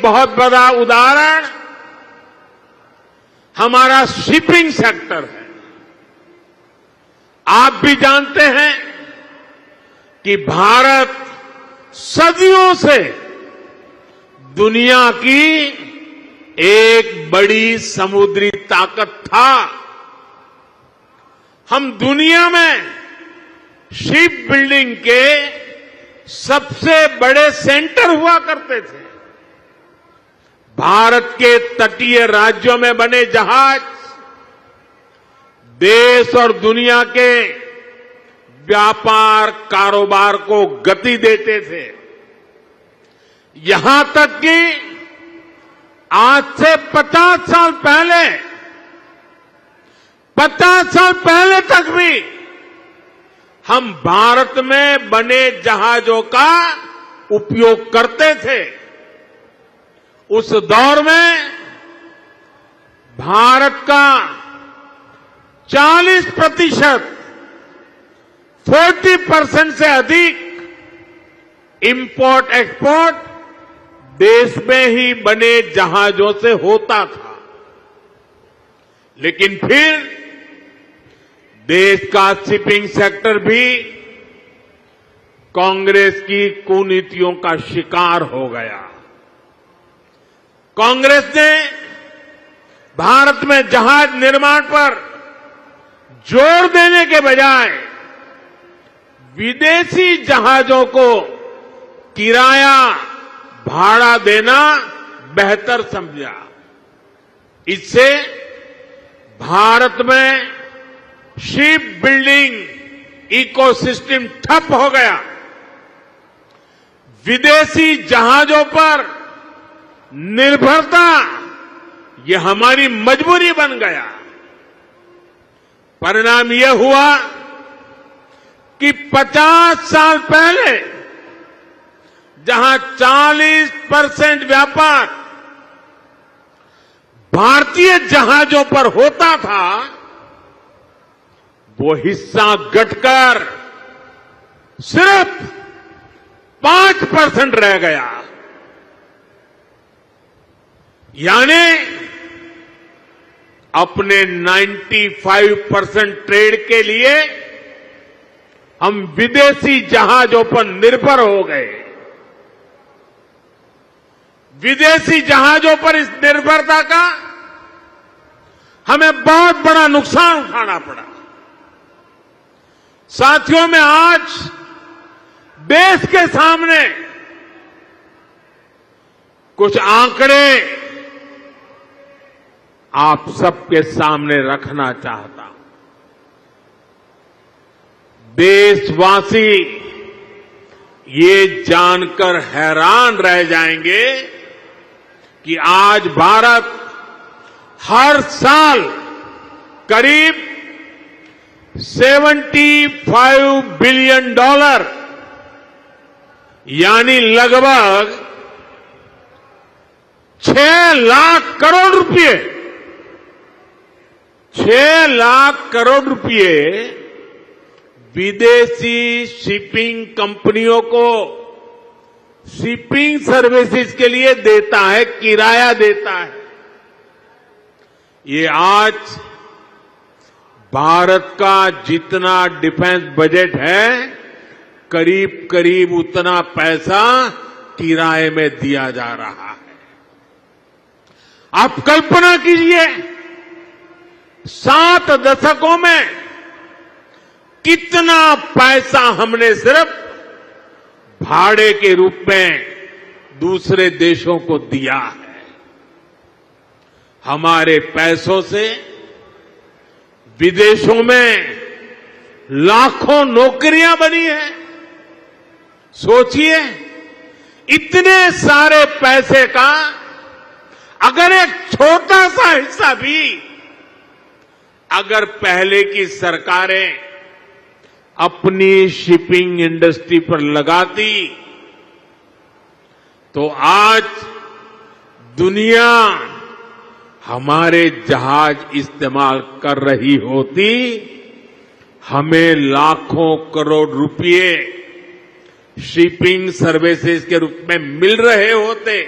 बहुत बड़ा उदाहरण हमारा शिपिंग सेक्टर है। आप भी जानते हैं कि भारत सदियों से दुनिया की एक बड़ी समुद्री ताकत था। हम दुनिया में शिप बिल्डिंग के सबसे बड़े सेंटर हुआ करते थे। भारत के तटीय राज्यों में बने जहाज देश और दुनिया के व्यापार कारोबार को गति देते थे। यहां तक कि आज से 50 साल पहले तक भी हम भारत में बने जहाजों का उपयोग करते थे। उस दौर में भारत का 40% से अधिक इंपोर्ट एक्सपोर्ट देश में ही बने जहाजों से होता था। लेकिन फिर देश का शिपिंग सेक्टर भी कांग्रेस की कुनीतियों का शिकार हो गया। कांग्रेस ने भारत में जहाज निर्माण पर जोर देने के बजाय विदेशी जहाजों को किराया भाड़ा देना बेहतर समझा। इससे भारत में शिप बिल्डिंग इकोसिस्टम ठप हो गया। विदेशी जहाजों पर निर्भरता यह हमारी मजबूरी बन गया। परिणाम यह हुआ कि 50 साल पहले जहां 40% व्यापार भारतीय जहाजों पर होता था, वो हिस्सा घटकर सिर्फ 5% रह गया। यानी अपने 95% ट्रेड के लिए हम विदेशी जहाजों पर निर्भर हो गए। विदेशी जहाजों पर इस निर्भरता का हमें बहुत बड़ा नुकसान उठाना पड़ा। साथियों, में आज देश के सामने कुछ आंकड़े आप सबके सामने रखना चाहता हूं। देशवासी ये जानकर हैरान रह जाएंगे कि आज भारत हर साल करीब $75 बिलियन यानी लगभग 6 लाख करोड़ रुपए 6 लाख करोड़ रुपए विदेशी शिपिंग कंपनियों को शिपिंग सर्विसेज के लिए देता है, किराया देता है। ये आज भारत का जितना डिफेंस बजट है, करीब करीब उतना पैसा किराए में दिया जा रहा है। आप कल्पना कीजिए 7 दशकों में कितना पैसा हमने सिर्फ भाड़े के रूप में दूसरे देशों को दिया है। हमारे पैसों से विदेशों में लाखों नौकरियां बनी हैं। सोचिए, इतने सारे पैसे का अगर एक छोटा सा हिस्सा भी अगर पहले की सरकारें अपनी शिपिंग इंडस्ट्री पर लगाती तो आज दुनिया हमारे जहाज इस्तेमाल कर रही होती, हमें लाखों करोड़ रुपए शिपिंग सर्विसेज के रूप में मिल रहे होते।